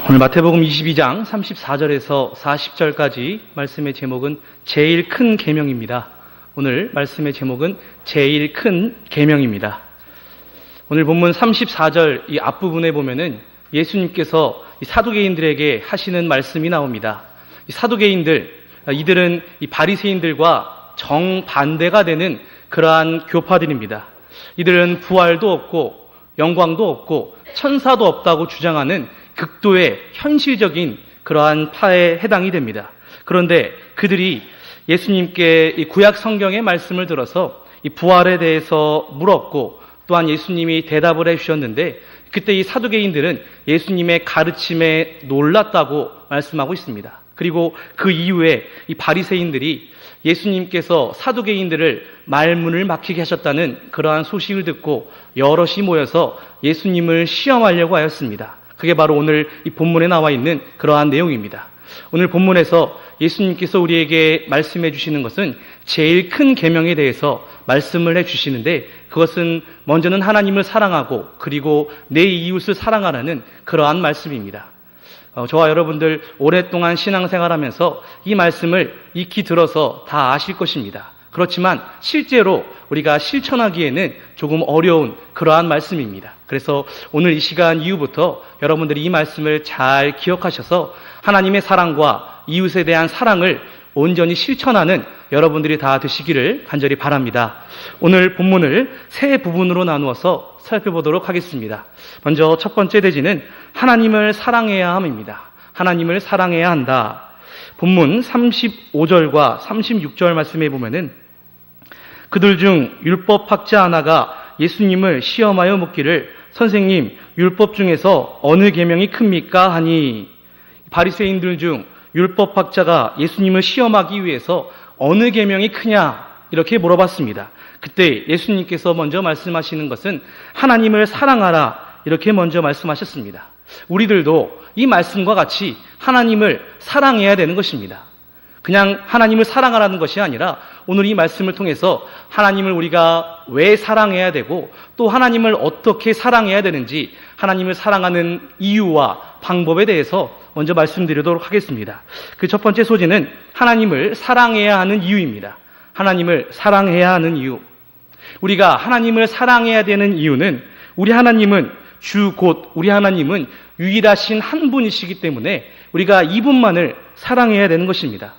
오늘 마태복음 22장 34절에서 40절까지 말씀의 제목은 제일 큰 계명입니다. 오늘 말씀의 제목은 제일 큰 계명입니다. 오늘 본문 34절 이 앞부분에 보면은 예수님께서 이 사두개인들에게 하시는 말씀이 나옵니다. 이 사두개인들, 이들은 이 바리새인들과 정반대가 되는 그러한 교파들입니다. 이들은 부활도 없고 영광도 없고 천사도 없다고 주장하는 극도의 현실적인 그러한 파에 해당이 됩니다. 그런데 그들이 예수님께 이 구약 성경의 말씀을 들어서 이 부활에 대해서 물었고 또한 예수님이 대답을 해주셨는데 그때 이 사두개인들은 예수님의 가르침에 놀랐다고 말씀하고 있습니다. 그리고 그 이후에 이 바리새인들이 예수님께서 사두개인들을 말문을 막히게 하셨다는 그러한 소식을 듣고 여럿이 모여서 예수님을 시험하려고 하였습니다. 그게 바로 오늘 이 본문에 나와 있는 그러한 내용입니다. 오늘 본문에서 예수님께서 우리에게 말씀해 주시는 것은 제일 큰 계명에 대해서 말씀을 해 주시는데 그것은 먼저는 하나님을 사랑하고 그리고 내 이웃을 사랑하라는 그러한 말씀입니다. 저와 여러분들 오랫동안 신앙생활하면서 이 말씀을 익히 들어서 다 아실 것입니다. 그렇지만 실제로 우리가 실천하기에는 조금 어려운 그러한 말씀입니다. 그래서 오늘 이 시간 이후부터 여러분들이 이 말씀을 잘 기억하셔서 하나님의 사랑과 이웃에 대한 사랑을 온전히 실천하는 여러분들이 다 되시기를 간절히 바랍니다. 오늘 본문을 세 부분으로 나누어서 살펴보도록 하겠습니다. 먼저 첫 번째 대지는 하나님을 사랑해야 함입니다. 하나님을 사랑해야 한다. 본문 35절과 36절 말씀에 보면은 그들 중 율법학자 하나가 예수님을 시험하여 묻기를 선생님, 율법 중에서 어느 계명이 큽니까? 하니 바리새인들 중 율법학자가 예수님을 시험하기 위해서 어느 계명이 크냐? 이렇게 물어봤습니다. 그때 예수님께서 먼저 말씀하시는 것은 하나님을 사랑하라 이렇게 먼저 말씀하셨습니다. 우리들도 이 말씀과 같이 하나님을 사랑해야 되는 것입니다. 그냥 하나님을 사랑하라는 것이 아니라 오늘 이 말씀을 통해서 하나님을 우리가 왜 사랑해야 되고 또 하나님을 어떻게 사랑해야 되는지 하나님을 사랑하는 이유와 방법에 대해서 먼저 말씀드리도록 하겠습니다. 그 첫 번째 소재는 하나님을 사랑해야 하는 이유입니다. 하나님을 사랑해야 하는 이유. 우리가 하나님을 사랑해야 되는 이유는 우리 하나님은 우리 하나님은 유일하신 한 분이시기 때문에 우리가 이분만을 사랑해야 되는 것입니다.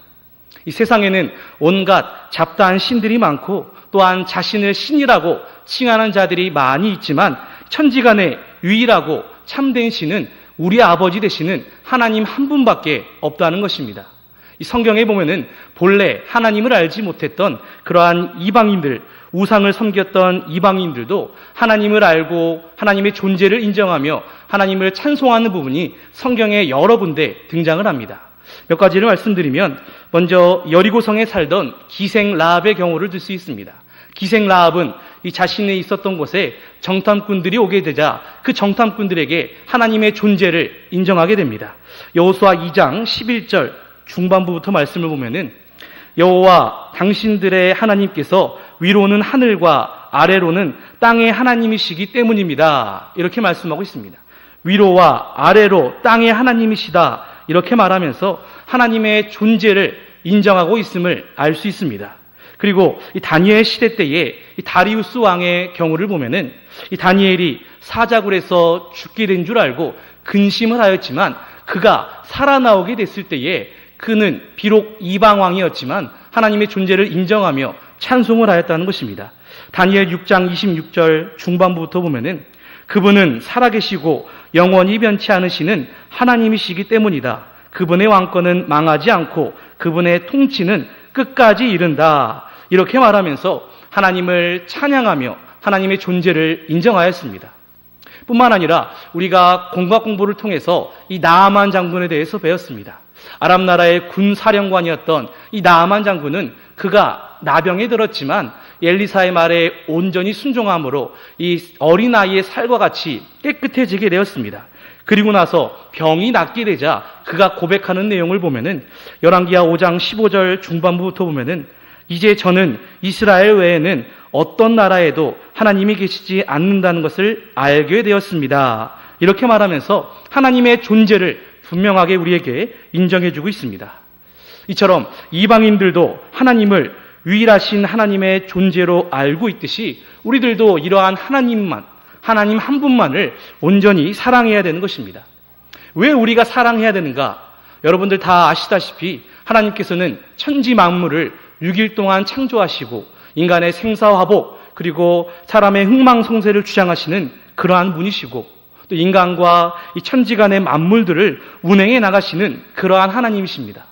이 세상에는 온갖 잡다한 신들이 많고 또한 자신을 신이라고 칭하는 자들이 많이 있지만 천지간에 유일하고 참된 신은 우리 아버지 되시는 하나님 한 분밖에 없다는 것입니다. 이 성경에 보면은 본래 하나님을 알지 못했던 그러한 이방인들, 우상을 섬겼던 이방인들도 하나님을 알고 하나님의 존재를 인정하며 하나님을 찬송하는 부분이 성경에 여러 군데 등장을 합니다. 몇 가지를 말씀드리면 먼저 여리고성에 살던 기생 라합의 경우를 들 수 있습니다. 기생 라합은 이 자신이 있었던 곳에 정탐꾼들이 오게 되자 그 정탐꾼들에게 하나님의 존재를 인정하게 됩니다. 여호수아 2장 11절 중반부부터 말씀을 보면은 여호와 당신들의 하나님께서 위로는 하늘과 아래로는 땅의 하나님이시기 때문입니다. 이렇게 말씀하고 있습니다. 위로와 아래로 땅의 하나님이시다. 이렇게 말하면서 하나님의 존재를 인정하고 있음을 알 수 있습니다. 그리고 이 다니엘 시대 때에 이 다리우스 왕의 경우를 보면은 이 다니엘이 사자굴에서 죽게 된 줄 알고 근심을 하였지만 그가 살아나오게 됐을 때에 그는 비록 이방 왕이었지만 하나님의 존재를 인정하며 찬송을 하였다는 것입니다. 다니엘 6장 26절 중반부부터 보면은 그분은 살아계시고 영원히 변치 않으시는 하나님이시기 때문이다. 그분의 왕권은 망하지 않고 그분의 통치는 끝까지 이른다. 이렇게 말하면서 하나님을 찬양하며 하나님의 존재를 인정하였습니다. 뿐만 아니라 우리가 공과 공부를 통해서 이 나아만 장군에 대해서 배웠습니다. 아람 나라의 군사령관이었던 이 나아만 장군은 그가 나병에 들었지만 엘리사의 말에 온전히 순종함으로 이 어린아이의 살과 같이 깨끗해지게 되었습니다. 그리고 나서 병이 낫게 되자 그가 고백하는 내용을 보면은 열왕기하 5장 15절 중반부부터 보면은 이제 저는 이스라엘 외에는 어떤 나라에도 하나님이 계시지 않는다는 것을 알게 되었습니다. 이렇게 말하면서 하나님의 존재를 분명하게 우리에게 인정해주고 있습니다. 이처럼 이방인들도 하나님을 유일하신 하나님의 존재로 알고 있듯이 우리들도 이러한 하나님 한 분만을 온전히 사랑해야 되는 것입니다. 왜 우리가 사랑해야 되는가? 여러분들 다 아시다시피 하나님께서는 천지 만물을 6일 동안 창조하시고 인간의 생사화복 그리고 사람의 흥망성쇠를 주장하시는 그러한 분이시고 또 인간과 이 천지간의 만물들을 운행해 나가시는 그러한 하나님이십니다.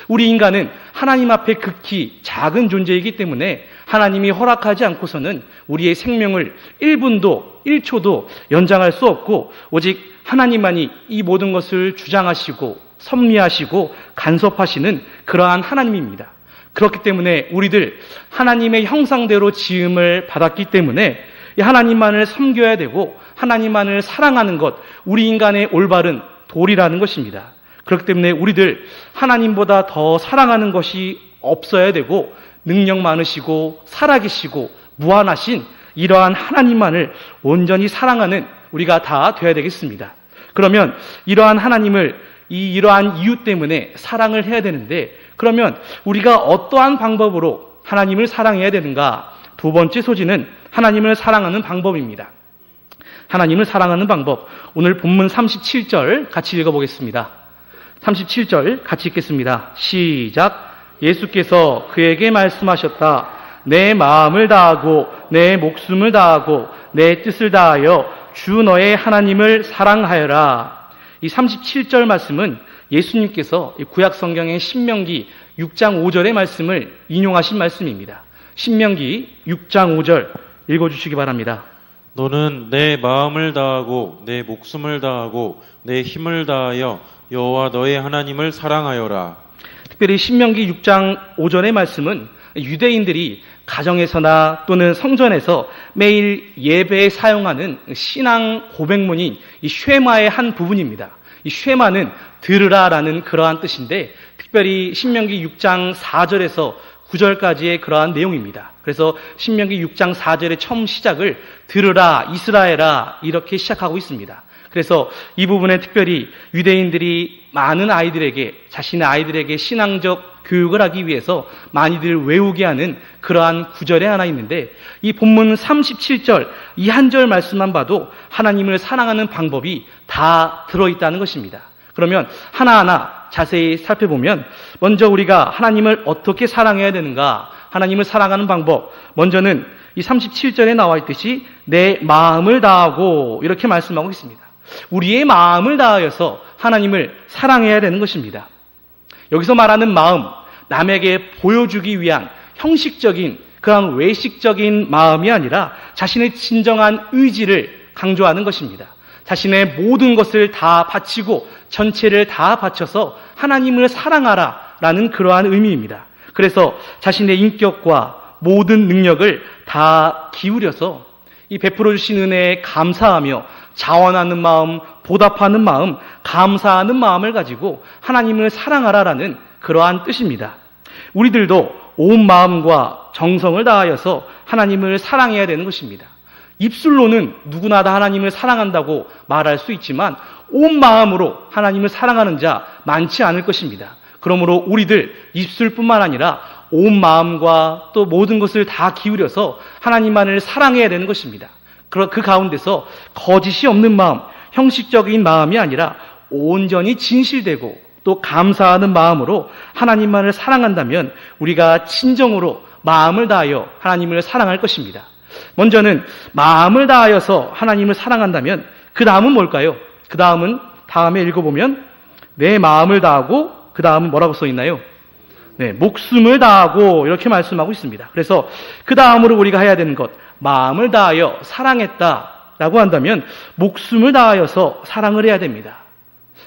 우리 인간은 하나님 앞에 극히 작은 존재이기 때문에 하나님이 허락하지 않고서는 우리의 생명을 1분도 1초도 연장할 수 없고 오직 하나님만이 이 모든 것을 주장하시고 섭리하시고 간섭하시는 그러한 하나님입니다. 그렇기 때문에 우리들 하나님의 형상대로 지음을 받았기 때문에 하나님만을 섬겨야 되고 하나님만을 사랑하는 것, 우리 인간의 올바른 도리라는 것입니다. 그렇기 때문에 우리들 하나님보다 더 사랑하는 것이 없어야 되고 능력 많으시고 살아계시고 무한하신 이러한 하나님만을 온전히 사랑하는 우리가 다 되어야 되겠습니다. 그러면 이러한 하나님을 이러한 이유 때문에 사랑을 해야 되는데 그러면 우리가 어떠한 방법으로 하나님을 사랑해야 되는가? 두 번째 소지는 하나님을 사랑하는 방법입니다. 하나님을 사랑하는 방법. 오늘 본문 37절 같이 읽어보겠습니다. 37절 같이 읽겠습니다. 시작. 예수께서 그에게 말씀하셨다. 내 마음을 다하고 내 목숨을 다하고 내 뜻을 다하여 주 너의 하나님을 사랑하여라. 이 37절 말씀은 예수님께서 구약 성경의 신명기 6장 5절의 말씀을 인용하신 말씀입니다. 신명기 6장 5절 읽어주시기 바랍니다. 너는 내 마음을 다하고 내 목숨을 다하고 내 힘을 다하여 여호와 너의 하나님을 사랑하여라. 특별히 신명기 6장 5절의 말씀은 유대인들이 가정에서나 또는 성전에서 매일 예배에 사용하는 신앙 고백문인 이 쉐마의 한 부분입니다. 이 쉐마는 들으라라는 그러한 뜻인데 특별히 신명기 6장 4절에서 9절까지의 그러한 내용입니다. 그래서 신명기 6장 4절의 처음 시작을 들으라 이스라엘아 이렇게 시작하고 있습니다. 그래서 이 부분에 특별히 유대인들이 많은 아이들에게 자신의 아이들에게 신앙적 교육을 하기 위해서 많이들 외우게 하는 그러한 구절에 하나 있는데 이 본문 37절 이 한 절 말씀만 봐도 하나님을 사랑하는 방법이 다 들어있다는 것입니다. 그러면 하나하나 자세히 살펴보면 먼저 우리가 하나님을 어떻게 사랑해야 되는가? 하나님을 사랑하는 방법. 먼저는 이 37절에 나와 있듯이 내 마음을 다하고 이렇게 말씀하고 있습니다. 우리의 마음을 다하여서 하나님을 사랑해야 되는 것입니다. 여기서 말하는 마음, 남에게 보여주기 위한 형식적인 그런 외식적인 마음이 아니라 자신의 진정한 의지를 강조하는 것입니다. 자신의 모든 것을 다 바치고 전체를 다 바쳐서 하나님을 사랑하라 라는 그러한 의미입니다. 그래서 자신의 인격과 모든 능력을 다 기울여서 이 베풀어 주신 은혜에 감사하며 자원하는 마음, 보답하는 마음, 감사하는 마음을 가지고 하나님을 사랑하라라는 그러한 뜻입니다. 우리들도 온 마음과 정성을 다하여서 하나님을 사랑해야 되는 것입니다. 입술로는 누구나 다 하나님을 사랑한다고 말할 수 있지만 온 마음으로 하나님을 사랑하는 자 많지 않을 것입니다. 그러므로 우리들 입술뿐만 아니라 온 마음과 또 모든 것을 다 기울여서 하나님만을 사랑해야 되는 것입니다. 그 가운데서 거짓이 없는 마음, 형식적인 마음이 아니라 온전히 진실되고 또 감사하는 마음으로 하나님만을 사랑한다면 우리가 진정으로 마음을 다하여 하나님을 사랑할 것입니다. 먼저는 마음을 다하여서 하나님을 사랑한다면 그 다음은 뭘까요? 그 다음은 다음에 읽어보면 내 마음을 다하고 그 다음은 뭐라고 써 있나요? 네, 목숨을 다하고 이렇게 말씀하고 있습니다. 그래서 그 다음으로 우리가 해야 되는 것, 마음을 다하여 사랑했다라고 한다면 목숨을 다하여서 사랑을 해야 됩니다.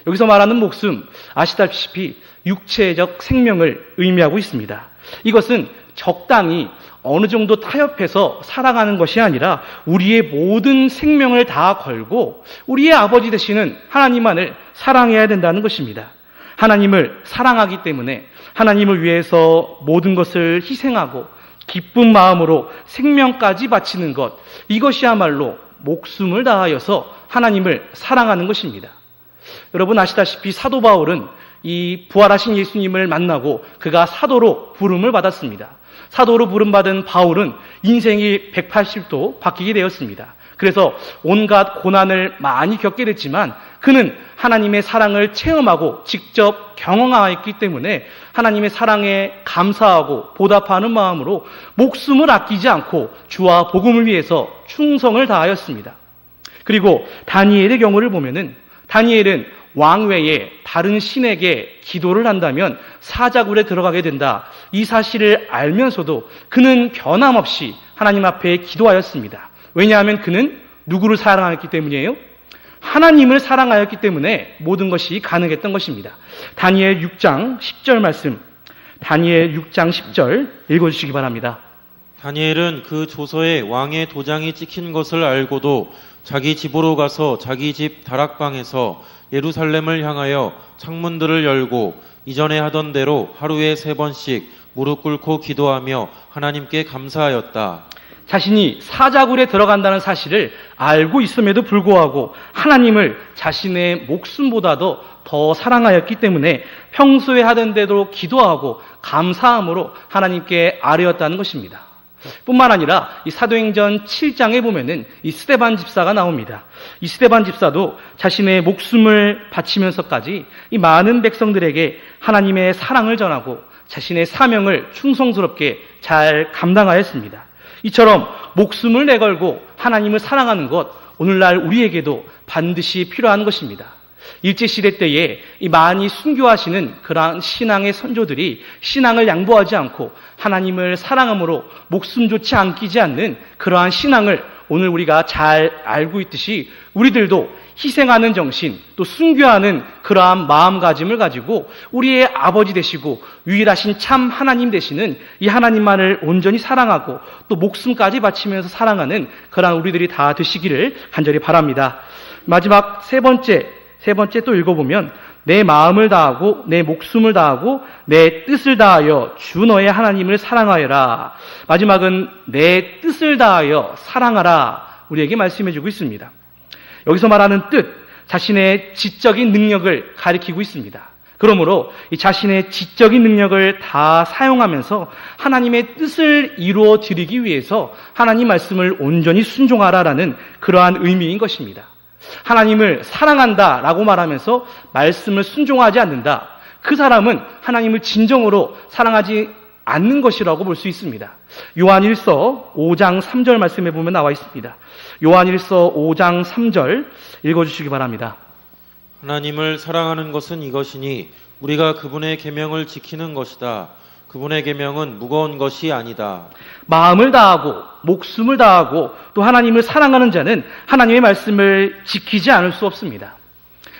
여기서 말하는 목숨, 아시다시피 육체적 생명을 의미하고 있습니다. 이것은 적당히 어느 정도 타협해서 살아가는 것이 아니라 우리의 모든 생명을 다 걸고 우리의 아버지 되시는 하나님만을 사랑해야 된다는 것입니다. 하나님을 사랑하기 때문에 하나님을 위해서 모든 것을 희생하고 기쁜 마음으로 생명까지 바치는 것, 이것이야말로 목숨을 다하여서 하나님을 사랑하는 것입니다. 여러분 아시다시피 사도 바울은 이 부활하신 예수님을 만나고 그가 사도로 부름을 받았습니다. 사도로 부름받은 바울은 인생이 180도 바뀌게 되었습니다. 그래서 온갖 고난을 많이 겪게 됐지만 그는 하나님의 사랑을 체험하고 직접 경험하였기 때문에 하나님의 사랑에 감사하고 보답하는 마음으로 목숨을 아끼지 않고 주와 복음을 위해서 충성을 다하였습니다. 그리고 다니엘의 경우를 보면은 다니엘은 왕 외에 다른 신에게 기도를 한다면 사자굴에 들어가게 된다. 이 사실을 알면서도 그는 변함없이 하나님 앞에 기도하였습니다. 왜냐하면 그는 누구를 사랑하였기 때문이에요? 하나님을 사랑하였기 때문에 모든 것이 가능했던 것입니다. 다니엘 6장 10절 말씀, 다니엘 6장 10절 읽어주시기 바랍니다. 다니엘은 그 조서에 왕의 도장이 찍힌 것을 알고도 자기 집으로 가서 자기 집 다락방에서 예루살렘을 향하여 창문들을 열고 이전에 하던 대로 하루에 3번씩 무릎 꿇고 기도하며 하나님께 감사하였다. 자신이 사자굴에 들어간다는 사실을 알고 있음에도 불구하고 하나님을 자신의 목숨보다도 더 사랑하였기 때문에 평소에 하던 대로 기도하고 감사함으로 하나님께 아뢰었다는 것입니다. 뿐만 아니라 이 사도행전 7장에 보면은 이 스데반 집사가 나옵니다. 이 스데반 집사도 자신의 목숨을 바치면서까지 이 많은 백성들에게 하나님의 사랑을 전하고 자신의 사명을 충성스럽게 잘 감당하였습니다. 이처럼 목숨을 내걸고 하나님을 사랑하는 것, 오늘날 우리에게도 반드시 필요한 것입니다. 일제시대 때에 이 많이 순교하시는 그러한 신앙의 선조들이 신앙을 양보하지 않고 하나님을 사랑함으로 목숨 조차 안 끼지 않는 그러한 신앙을 오늘 우리가 잘 알고 있듯이 우리들도 희생하는 정신, 또 순교하는 그러한 마음가짐을 가지고 우리의 아버지 되시고 유일하신 참 하나님 되시는 이 하나님만을 온전히 사랑하고 또 목숨까지 바치면서 사랑하는 그러한 우리들이 다 되시기를 간절히 바랍니다. 마지막 세 번째 또 읽어보면 내 마음을 다하고 내 목숨을 다하고 내 뜻을 다하여 주 너의 하나님을 사랑하여라. 마지막은 내 뜻을 다하여 사랑하라. 우리에게 말씀해주고 있습니다. 여기서 말하는 뜻, 자신의 지적인 능력을 가리키고 있습니다. 그러므로 이 자신의 지적인 능력을 다 사용하면서 하나님의 뜻을 이루어 드리기 위해서 하나님 말씀을 온전히 순종하라라는 그러한 의미인 것입니다. 하나님을 사랑한다라고 말하면서 말씀을 순종하지 않는다. 그 사람은 하나님을 진정으로 사랑하지 않는 것이라고 볼 수 있습니다. 요한일서 5장 3절 말씀에 보면 나와 있습니다. 요한일서 5장 3절 읽어주시기 바랍니다. 하나님을 사랑하는 것은 이것이니 우리가 그분의 계명을 지키는 것이다. 그분의 계명은 무거운 것이 아니다. 마음을 다하고 목숨을 다하고 또 하나님을 사랑하는 자는 하나님의 말씀을 지키지 않을 수 없습니다.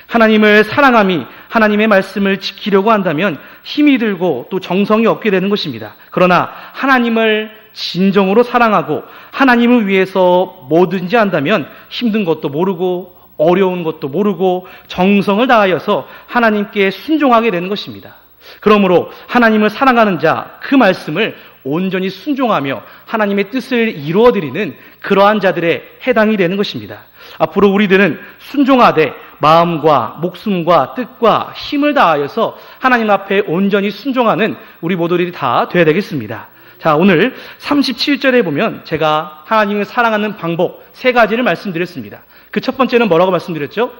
하나님을 사랑함이 하나님의 말씀을 지키려고 한다면 힘이 들고 또 정성이 없게 되는 것입니다. 그러나 하나님을 진정으로 사랑하고 하나님을 위해서 뭐든지 한다면 힘든 것도 모르고 어려운 것도 모르고 정성을 다하여서 하나님께 순종하게 되는 것입니다. 그러므로 하나님을 사랑하는 자, 그 말씀을 온전히 순종하며 하나님의 뜻을 이루어드리는 그러한 자들의 해당이 되는 것입니다. 앞으로 우리들은 순종하되 마음과 목숨과 뜻과 힘을 다하여서 하나님 앞에 온전히 순종하는 우리 모두들이 다 되어야 되겠습니다. 자, 오늘 37절에 보면 제가 하나님을 사랑하는 방법 3가지를 말씀드렸습니다. 그 첫 번째는 뭐라고 말씀드렸죠?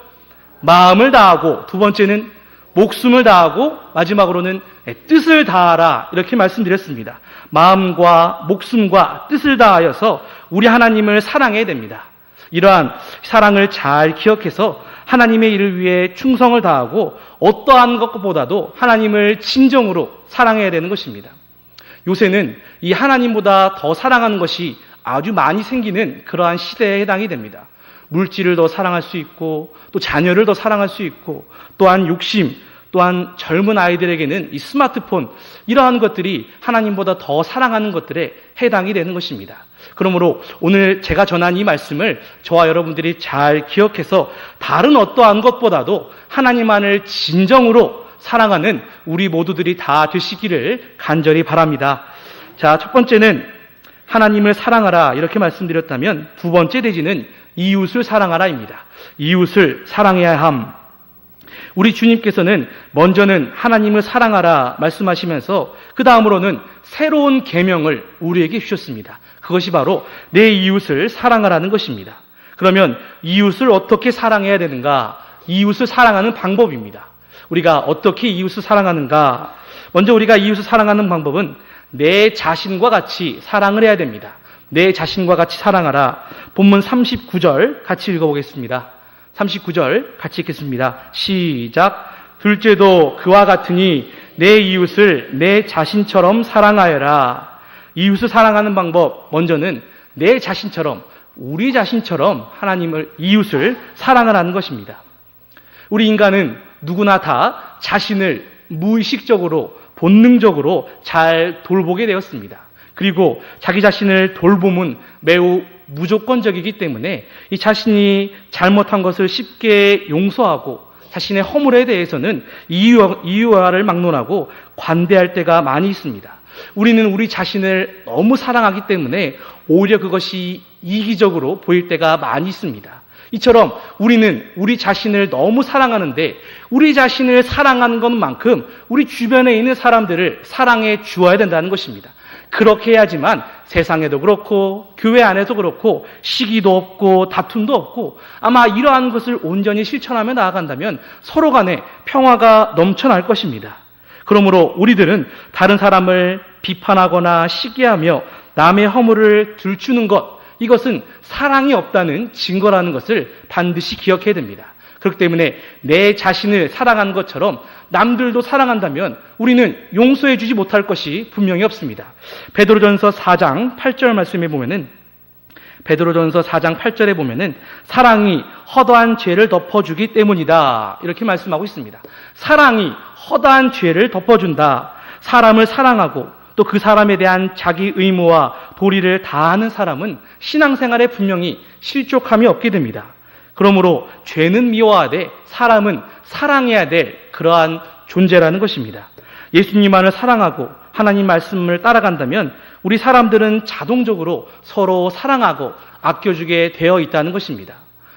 마음을 다하고, 두 번째는 목숨을 다하고, 마지막으로는 뜻을 다하라, 이렇게 말씀드렸습니다. 마음과 목숨과 뜻을 다하여서 우리 하나님을 사랑해야 됩니다. 이러한 사랑을 잘 기억해서 하나님의 일을 위해 충성을 다하고 어떠한 것보다도 하나님을 진정으로 사랑해야 되는 것입니다. 요새는 이 하나님보다 더 사랑하는 것이 아주 많이 생기는 그러한 시대에 해당이 됩니다. 물질을 더 사랑할 수 있고 또 자녀를 더 사랑할 수 있고 또한 욕심, 또한 젊은 아이들에게는 이 스마트폰, 이러한 것들이 하나님보다 더 사랑하는 것들에 해당이 되는 것입니다. 그러므로 오늘 제가 전한 이 말씀을 저와 여러분들이 잘 기억해서 다른 어떠한 것보다도 하나님만을 진정으로 사랑하는 우리 모두들이 다 되시기를 간절히 바랍니다. 자, 첫 번째는 하나님을 사랑하라, 이렇게 말씀드렸다면 두 번째 대지는 이웃을 사랑하라입니다. 이웃을 사랑해야 함. 우리 주님께서는 먼저는 하나님을 사랑하라 말씀하시면서 그 다음으로는 새로운 계명을 우리에게 주셨습니다. 그것이 바로 내 이웃을 사랑하라는 것입니다. 그러면 이웃을 어떻게 사랑해야 되는가? 이웃을 사랑하는 방법입니다. 우리가 어떻게 이웃을 사랑하는가? 먼저 우리가 이웃을 사랑하는 방법은 내 자신과 같이 사랑을 해야 됩니다. 내 자신과 같이 사랑하라. 본문 39절 같이 읽어보겠습니다. 39절 같이 읽겠습니다. 시작. 둘째도 그와 같으니 내 이웃을 내 자신처럼 사랑하여라. 이웃을 사랑하는 방법, 먼저는 내 자신처럼, 우리 자신처럼 하나님을, 이웃을 사랑을 하는 것입니다. 우리 인간은 누구나 다 자신을 무의식적으로, 본능적으로 잘 돌보게 되었습니다. 그리고 자기 자신을 돌봄은 매우 무조건적이기 때문에 이 자신이 잘못한 것을 쉽게 용서하고 자신의 허물에 대해서는 이유화를 막론하고 관대할 때가 많이 있습니다. 우리는 우리 자신을 너무 사랑하기 때문에 오히려 그것이 이기적으로 보일 때가 많이 있습니다. 이처럼 우리는 우리 자신을 너무 사랑하는데 우리 자신을 사랑하는 것만큼 우리 주변에 있는 사람들을 사랑해 주어야 된다는 것입니다. 그렇게 해야지만 세상에도 그렇고 교회 안에도 그렇고 시기도 없고 다툼도 없고 아마 이러한 것을 온전히 실천하며 나아간다면 서로 간에 평화가 넘쳐날 것입니다. 그러므로 우리들은 다른 사람을 비판하거나 시기하며 남의 허물을 들추는 것, 이것은 사랑이 없다는 증거라는 것을 반드시 기억해야 됩니다. 그렇기 때문에 내 자신을 사랑하는 것처럼 남들도 사랑한다면 우리는 용서해 주지 못할 것이 분명히 없습니다. 베드로전서 4장 8절 말씀에 보면은 베드로전서 4장 8절에 보면은 사랑이 허다한 죄를 덮어주기 때문이다. 이렇게 말씀하고 있습니다. 사랑이 허다한 죄를 덮어준다. 사람을 사랑하고 또 그 사람에 대한 자기 의무와 도리를 다하는 사람은 신앙생활에 분명히 실족함이 없게 됩니다. 그러므로 죄는 미워하되 사람은 사랑해야 될 그러한 존재라는 것입니다. 예수님만을 사랑하고 하나님 말씀을 따라간다면 우리 사람들은 자동적으로 서로 사랑하고 아껴주게 되어 있다는 것입니다.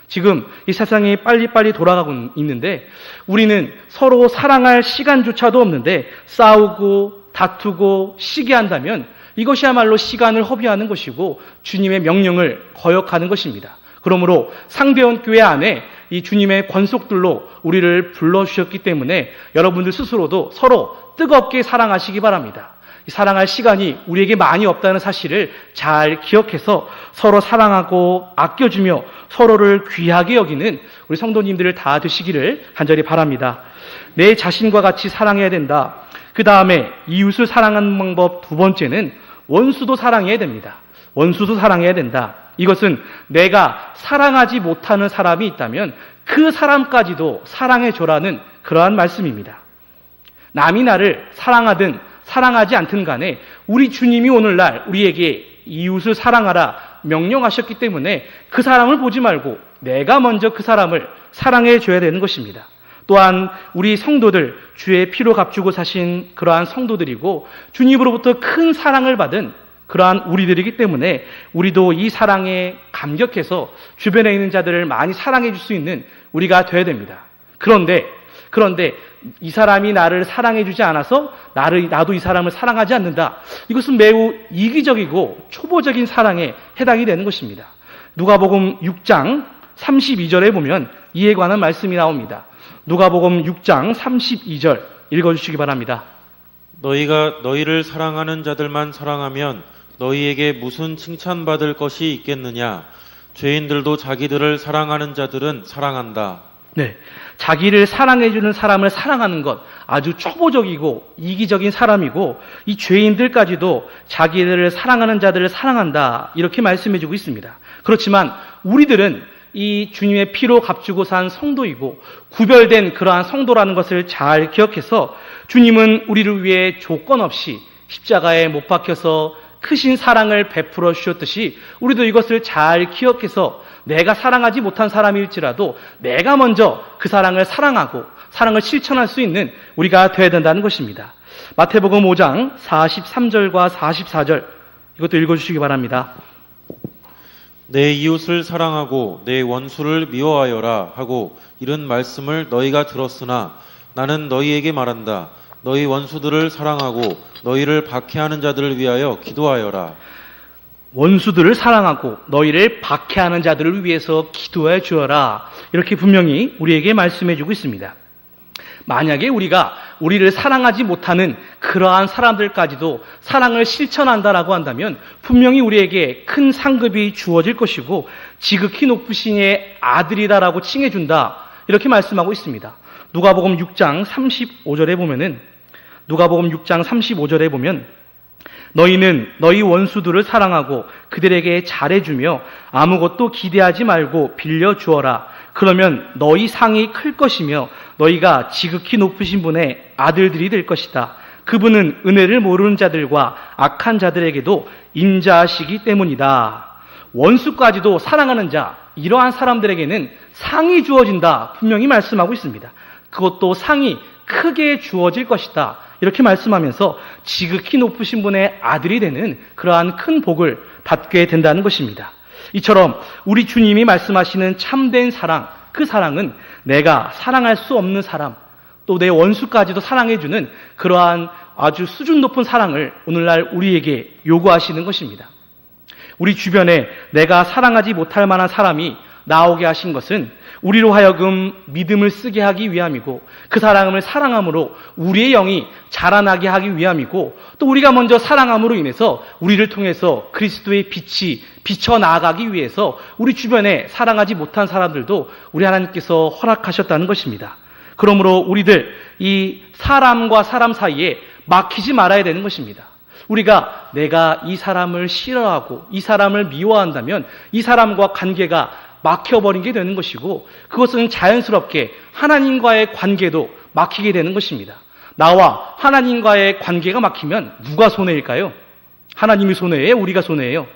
지금 이 세상이 빨리빨리 돌아가고 있는데 우리는 서로 사랑할 시간조차도 없는데 싸우고 다투고 시기한다면 이것이야말로 시간을 허비하는 것이고 주님의 명령을 거역하는 것입니다. 그러므로 상대원 교회 안에 이 주님의 권속들로 우리를 불러주셨기 때문에 여러분들 스스로도 서로 뜨겁게 사랑하시기 바랍니다. 사랑할 시간이 우리에게 많이 없다는 사실을 잘 기억해서 서로 사랑하고 아껴주며 서로를 귀하게 여기는 우리 성도님들을 다 되시기를 간절히 바랍니다. 내 자신과 같이 사랑해야 된다. 그 다음에 이웃을 사랑하는 방법 두 번째는 원수도 사랑해야 됩니다. 원수도 사랑해야 된다. 이것은 내가 사랑하지 못하는 사람이 있다면 그 사람까지도 사랑해줘라는 그러한 말씀입니다. 남이 나를 사랑하든 사랑하지 않든 간에 우리 주님이 오늘날 우리에게 이웃을 사랑하라 명령하셨기 때문에 그 사람을 보지 말고 내가 먼저 그 사람을 사랑해줘야 되는 것입니다. 또한 우리 성도들, 주의 피로 값주고 사신 그러한 성도들이고 주님으로부터 큰 사랑을 받은 그러한 우리들이기 때문에 우리도 이 사랑에 감격해서 주변에 있는 자들을 많이 사랑해 줄 수 있는 우리가 되어야 됩니다. 그런데 이 사람이 나를 사랑해 주지 않아서 나도 이 사람을 사랑하지 않는다. 이것은 매우 이기적이고 초보적인 사랑에 해당이 되는 것입니다. 누가복음 6장 32절에 보면 이에 관한 말씀이 나옵니다. 누가복음 6장 32절 읽어주시기 바랍니다. 너희가 너희를 사랑하는 자들만 사랑하면 너희에게 무슨 칭찬받을 것이 있겠느냐? 죄인들도 자기들을 사랑하는 자들은 사랑한다. 네, 자기를 사랑해주는 사람을 사랑하는 것 아주 초보적이고 이기적인 사람이고 이 죄인들까지도 자기들을 사랑하는 자들을 사랑한다 이렇게 말씀해주고 있습니다. 그렇지만 우리들은 이 주님의 피로 값주고 산 성도이고 구별된 그러한 성도라는 것을 잘 기억해서 주님은 우리를 위해 조건 없이 십자가에 못 박혀서 크신 사랑을 베풀어 주셨듯이 우리도 이것을 잘 기억해서 내가 사랑하지 못한 사람일지라도 내가 먼저 그 사랑을 사랑하고 사랑을 실천할 수 있는 우리가 되어야 된다는 것입니다. 마태복음 5장 43절과 44절 이것도 읽어주시기 바랍니다. 내 이웃을 사랑하고 내 원수를 미워하여라 하고 이런 말씀을 너희가 들었으나 나는 너희에게 말한다. 너희 원수들을 사랑하고 너희를 박해하는 자들을 위하여 기도하여라. 원수들을 사랑하고 너희를 박해하는 자들을 위해서 기도해 주어라. 이렇게 분명히 우리에게 말씀해 주고 있습니다. 만약에 우리가 우리를 사랑하지 못하는 그러한 사람들까지도 사랑을 실천한다라고 한다면 분명히 우리에게 큰 상급이 주어질 것이고 지극히 높으신 이의 아들이다라고 칭해준다. 이렇게 말씀하고 있습니다. 누가복음 6장 35절에 보면 너희는 너희 원수들을 사랑하고 그들에게 잘해주며 아무것도 기대하지 말고 빌려주어라. 그러면 너희 상이 클 것이며 너희가 지극히 높으신 분의 아들들이 될 것이다. 그분은 은혜를 모르는 자들과 악한 자들에게도 인자하시기 때문이다. 원수까지도 사랑하는 자, 이러한 사람들에게는 상이 주어진다. 분명히 말씀하고 있습니다. 그것도 상이 크게 주어질 것이다. 이렇게 말씀하면서 지극히 높으신 분의 아들이 되는 그러한 큰 복을 받게 된다는 것입니다. 이처럼 우리 주님이 말씀하시는 참된 사랑, 그 사랑은 내가 사랑할 수 없는 사람, 또 내 원수까지도 사랑해주는 그러한 아주 수준 높은 사랑을 오늘날 우리에게 요구하시는 것입니다. 우리 주변에 내가 사랑하지 못할 만한 사람이 나오게 하신 것은 우리로 하여금 믿음을 쓰게 하기 위함이고 그 사랑을 사랑함으로 우리의 영이 자라나게 하기 위함이고 또 우리가 먼저 사랑함으로 인해서 우리를 통해서 그리스도의 빛이 비쳐나가기 위해서 우리 주변에 사랑하지 못한 사람들도 우리 하나님께서 허락하셨다는 것입니다. 그러므로 우리들 이 사람과 사람 사이에 막히지 말아야 되는 것입니다. 우리가 내가 이 사람을 싫어하고 이 사람을 미워한다면 이 사람과 관계가 막혀버린 게 되는 것이고 그것은 자연스럽게 하나님과의 관계도 막히게 되는 것입니다. 나와 하나님과의 관계가 막히면 누가 손해일까요? 하나님이 손해예요? 우리가 손해예요?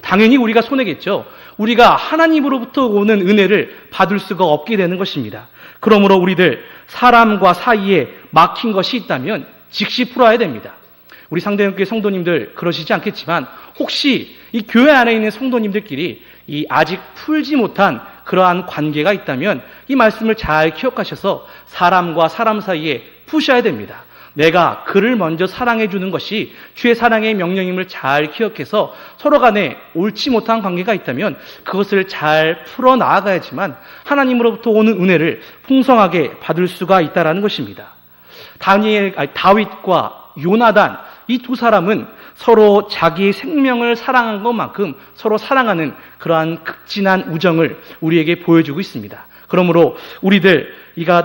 당연히 우리가 손해겠죠. 우리가 하나님으로부터 오는 은혜를 받을 수가 없게 되는 것입니다. 그러므로 우리들 사람과 사이에 막힌 것이 있다면 즉시 풀어야 됩니다. 우리 상대교회 성도님들 그러시지 않겠지만 혹시 이 교회 안에 있는 성도님들끼리 이 아직 풀지 못한 그러한 관계가 있다면 이 말씀을 잘 기억하셔서 사람과 사람 사이에 푸셔야 됩니다. 내가 그를 먼저 사랑해 주는 것이 주의 사랑의 명령임을 잘 기억해서 서로 간에 옳지 못한 관계가 있다면 그것을 잘 풀어 나아가야지만 하나님으로부터 오는 은혜를 풍성하게 받을 수가 있다는 것입니다. 다윗과 요나단 이 두 사람은 서로 자기의 생명을 사랑한 것만큼 서로 사랑하는 그러한 극진한 우정을 우리에게 보여주고 있습니다. 그러므로 우리들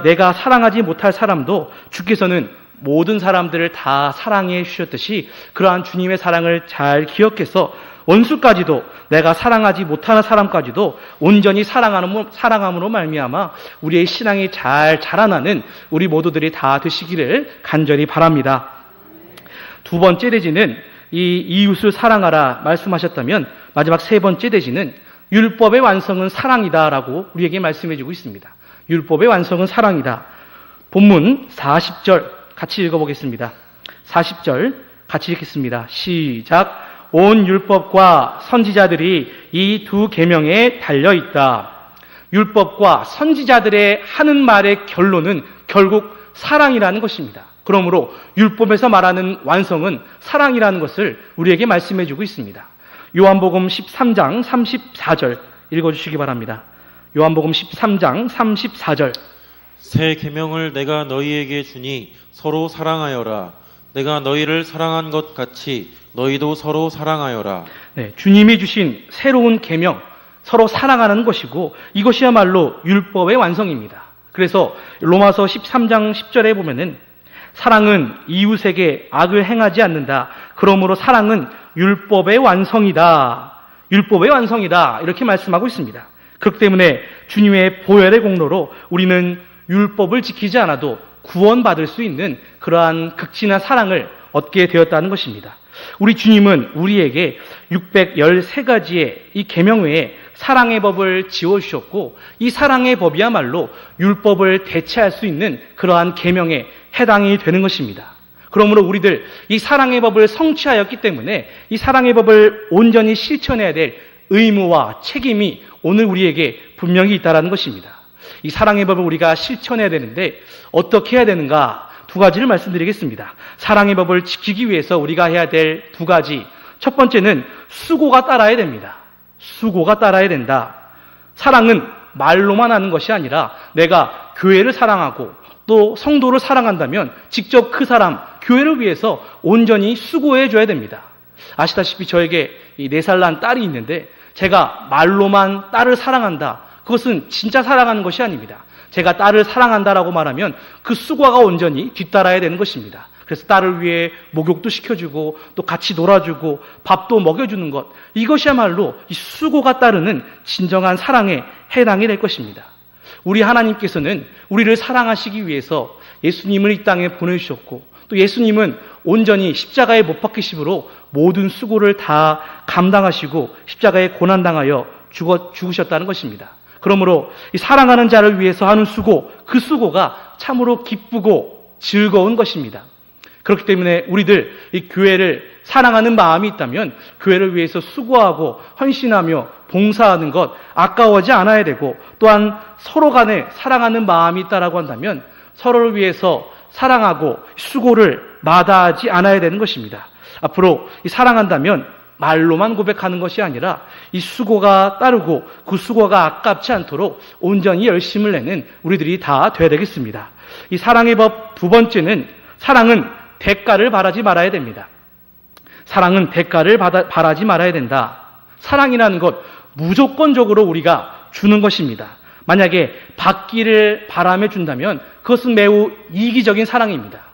내가 사랑하지 못할 사람도 주께서는 모든 사람들을 다 사랑해 주셨듯이 그러한 주님의 사랑을 잘 기억해서 원수까지도 내가 사랑하지 못하는 사람까지도 온전히 사랑함으로 말미암아 우리의 신앙이 잘 자라나는 우리 모두들이 다 되시기를 간절히 바랍니다. 두 번째 대지는 이 이웃을 사랑하라 말씀하셨다면 마지막 세 번째 대지는 율법의 완성은 사랑이다라고 우리에게 말씀해 주고 있습니다. 율법의 완성은 사랑이다. 본문 40절 같이 읽어보겠습니다. 40절 같이 읽겠습니다. 시작. 온 율법과 선지자들이 이 두 계명에 달려있다. 율법과 선지자들의 하는 말의 결론은 결국 사랑이라는 것입니다. 그러므로 율법에서 말하는 완성은 사랑이라는 것을 우리에게 말씀해 주고 있습니다. 요한복음 13장 34절 읽어주시기 바랍니다. 요한복음 13장 34절 새 계명을 내가 너희에게 주니 서로 사랑하여라. 내가 너희를 사랑한 것 같이 너희도 서로 사랑하여라. 네, 주님이 주신 새로운 계명, 서로 사랑하는 것이고 이것이야말로 율법의 완성입니다. 그래서 로마서 13장 10절에 보면은 사랑은 이웃에게 악을 행하지 않는다. 그러므로 사랑은 율법의 완성이다. 율법의 완성이다. 이렇게 말씀하고 있습니다. 그렇기 때문에 주님의 보혈의 공로로 우리는 율법을 지키지 않아도 구원받을 수 있는 그러한 극진한 사랑을 얻게 되었다는 것입니다. 우리 주님은 우리에게 613가지의 이 계명 외에 사랑의 법을 지어주셨고 이 사랑의 법이야말로 율법을 대체할 수 있는 그러한 계명에 해당이 되는 것입니다. 그러므로 우리들 이 사랑의 법을 성취하였기 때문에 이 사랑의 법을 온전히 실천해야 될 의무와 책임이 오늘 우리에게 분명히 있다는 것입니다. 이 사랑의 법을 우리가 실천해야 되는데 어떻게 해야 되는가? 두 가지를 말씀드리겠습니다. 사랑의 법을 지키기 위해서 우리가 해야 될 두 가지. 첫 번째는 수고가 따라야 됩니다. 수고가 따라야 된다. 사랑은 말로만 하는 것이 아니라 내가 교회를 사랑하고 또 성도를 사랑한다면 직접 그 사람, 교회를 위해서 온전히 수고해 줘야 됩니다. 아시다시피 저에게 이 4살 난 딸이 있는데 제가 말로만 딸을 사랑한다. 그것은 진짜 사랑하는 것이 아닙니다. 제가 딸을 사랑한다라고 말하면 그 수고가 온전히 뒤따라야 되는 것입니다. 그래서 딸을 위해 목욕도 시켜주고 또 같이 놀아주고 밥도 먹여주는 것, 이것이야말로 이 수고가 따르는 진정한 사랑에 해당이 될 것입니다. 우리 하나님께서는 우리를 사랑하시기 위해서 예수님을 이 땅에 보내주셨고 또 예수님은 온전히 십자가에 못 박히심으로 모든 수고를 다 감당하시고 십자가에 고난당하여 죽으셨다는 것입니다. 그러므로 이 사랑하는 자를 위해서 하는 수고, 그 수고가 참으로 기쁘고 즐거운 것입니다. 그렇기 때문에 우리들 이 교회를 사랑하는 마음이 있다면 교회를 위해서 수고하고 헌신하며 봉사하는 것 아까워하지 않아야 되고, 또한 서로 간에 사랑하는 마음이 있다라고 한다면 서로를 위해서 사랑하고 수고를 마다하지 않아야 되는 것입니다. 앞으로 이 사랑한다면 말로만 고백하는 것이 아니라 이 수고가 따르고 그 수고가 아깝지 않도록 온전히 열심을 내는 우리들이 다 되어야 되겠습니다. 이 사랑의 법 두 번째는 사랑은 대가를 바라지 말아야 됩니다. 사랑은 대가를 바라지 말아야 된다. 사랑이라는 것 무조건적으로 우리가 주는 것입니다. 만약에 받기를 바라며 준다면 그것은 매우 이기적인 사랑입니다.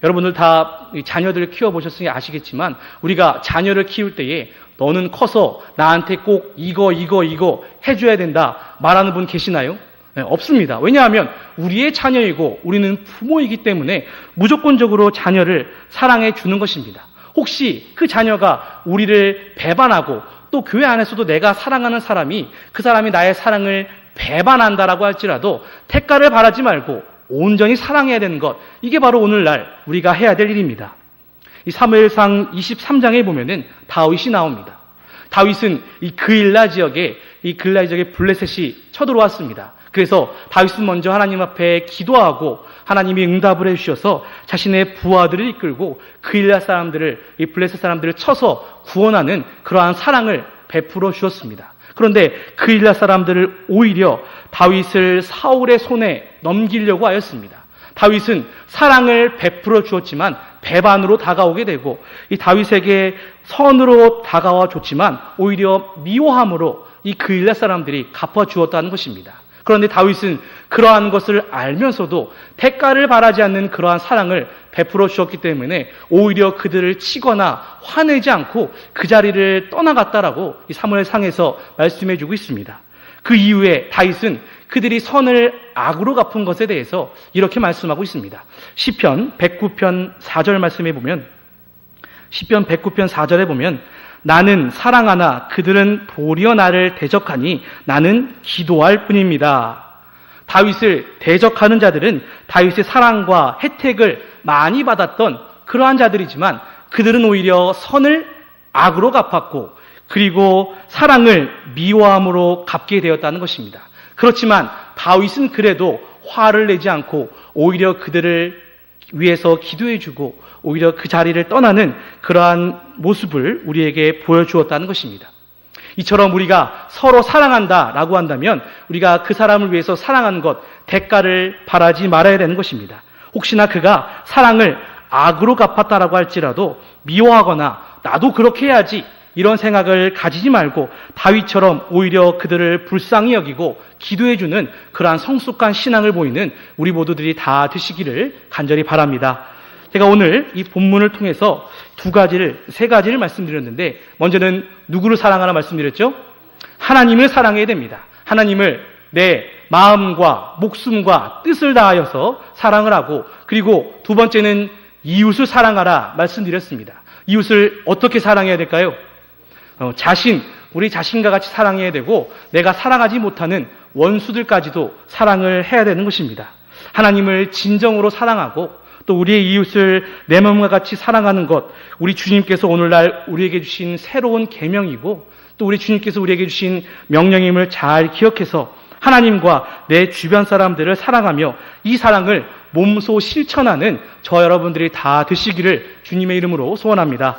여러분들 다 자녀들 키워보셨으니 아시겠지만 우리가 자녀를 키울 때에 너는 커서 나한테 꼭 이거 해줘야 된다 말하는 분 계시나요? 네, 없습니다. 왜냐하면 우리의 자녀이고 우리는 부모이기 때문에 무조건적으로 자녀를 사랑해 주는 것입니다. 혹시 그 자녀가 우리를 배반하고 또 교회 안에서도 내가 사랑하는 사람이 그 사람이 나의 사랑을 배반한다라고 할지라도 대가를 바라지 말고 온전히 사랑해야 되는 것, 이게 바로 오늘날 우리가 해야 될 일입니다. 이 사무엘상 23장에 보면은 다윗이 나옵니다. 다윗은 이 그일라 지역에 블레셋이 쳐들어왔습니다. 그래서 다윗은 먼저 하나님 앞에 기도하고 하나님이 응답을 해주셔서 자신의 부하들을 이끌고 그일라 사람들을, 이 블레셋 사람들을 쳐서 구원하는 그러한 사랑을 베풀어 주었습니다. 그런데 그일라 사람들을 오히려 다윗을 사울의 손에 넘기려고 하였습니다. 다윗은 사랑을 베풀어 주었지만 배반으로 다가오게 되고, 이 다윗에게 선으로 다가와 줬지만 오히려 미워함으로 이 그일라 사람들이 갚아 주었다는 것입니다. 그런데 다윗은 그러한 것을 알면서도 대가를 바라지 않는 그러한 사랑을 베풀어 주었기 때문에 오히려 그들을 치거나 화내지 않고 그 자리를 떠나갔다라고 이 사무엘상에서 말씀해 주고 있습니다. 그 이후에 다윗은 그들이 선을 악으로 갚은 것에 대해서 이렇게 말씀하고 있습니다. 시편 109편 4절 말씀해 보면, 시편 109편 4절에 보면 나는 사랑하나 그들은 도리어 나를 대적하니 나는 기도할 뿐입니다. 다윗을 대적하는 자들은 다윗의 사랑과 혜택을 많이 받았던 그러한 자들이지만 그들은 오히려 선을 악으로 갚았고 그리고 사랑을 미워함으로 갚게 되었다는 것입니다. 그렇지만 다윗은 그래도 화를 내지 않고 오히려 그들을 위해서 기도해주고 오히려 그 자리를 떠나는 그러한 모습을 우리에게 보여주었다는 것입니다. 이처럼 우리가 서로 사랑한다라고 한다면 우리가 그 사람을 위해서 사랑하는 것, 대가를 바라지 말아야 되는 것입니다. 혹시나 그가 사랑을 악으로 갚았다라고 할지라도 미워하거나 나도 그렇게 해야지 이런 생각을 가지지 말고 다윗처럼 오히려 그들을 불쌍히 여기고 기도해주는 그러한 성숙한 신앙을 보이는 우리 모두들이 다 되시기를 간절히 바랍니다. 제가 오늘 이 본문을 통해서 세 가지를 말씀드렸는데, 먼저는 누구를 사랑하라 말씀드렸죠? 하나님을 사랑해야 됩니다. 하나님을 내 마음과 목숨과 뜻을 다하여서 사랑을 하고, 그리고 두 번째는 이웃을 사랑하라 말씀드렸습니다. 이웃을 어떻게 사랑해야 될까요? 우리 자신과 같이 사랑해야 되고 내가 사랑하지 못하는 원수들까지도 사랑을 해야 되는 것입니다. 하나님을 진정으로 사랑하고 또 우리의 이웃을 내 마음과 같이 사랑하는 것, 우리 주님께서 오늘날 우리에게 주신 새로운 계명이고 또 또 우리 주님께서 우리에게 주신 명령임을 잘 기억해서 하나님과 내 주변 사람들을 사랑하며 이 사랑을 몸소 실천하는 저 여러분들이 다 되시기를 주님의 이름으로 소원합니다.